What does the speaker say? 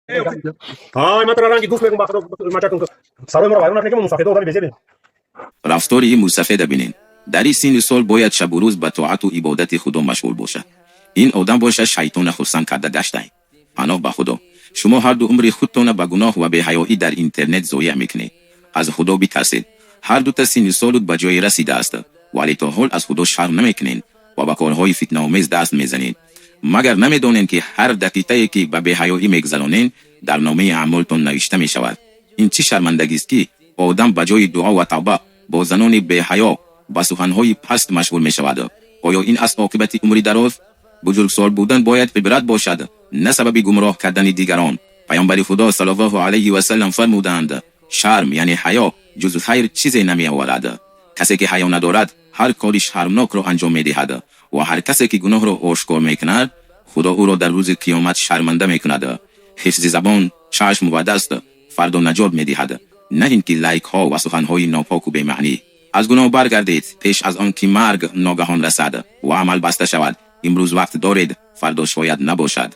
های من تو رنگی دوست میگم بخدا ماچتون که سرای ما رو وایرون نکنیم مسافه دادن بیزیدین. رفتاری موسفید ببینین. در این سین سال باید شب و روز به طاعت و عبادت خدا مشغول باشه. این آدم باشه شیطان خرسن کرده گشته. پناه به خدا. شما هر دو عمر خودتون به گناه و بی‌حیایی در اینترنت ضایع میکنید. از خدا بترسید. هر دو تا سین سالت به جای رسیده است. ولی تا حال از خدا شرم نمیکنین و به کارهای فتنه‌آمیز دست میزنید. مگر نمیدونین که هر دقیقه‌ای که به بی‌حیایی میگذرونین در نامه اعمالتون نوشته میشود. این چه شرمندگی است که آدم به جای دعا و توبه با زنان بی‌حیا با سخن‌های پست مشغول می‌شود. آیا این است عاقبت عمری دراز؟ بزرگسال بودن باید عبرت باشد، نه سبب گمراه کردن دیگران. پیامبر خدا صلی الله علیه و سلم فرمودند شرم یعنی حیا جز خیر چیزی نمی‌آورد. کسی که حیا ندارد هر کاری شرمناک را انجام می‌دهد و هر کسی که گناه را آشکار می‌کند خدا او را در روز قیامت شرمنده می‌کند. حفظ زبان، چشم و دست فردا نجات می‌دهد، نه اینکه لایک ها و سخن‌های ناپاک و بی‌معنی. از گناه برگردید پیش از آن که مرگ ناگهان رسد و عمل بسته شود. امروز وقت دارید، فردا شاید نباشد.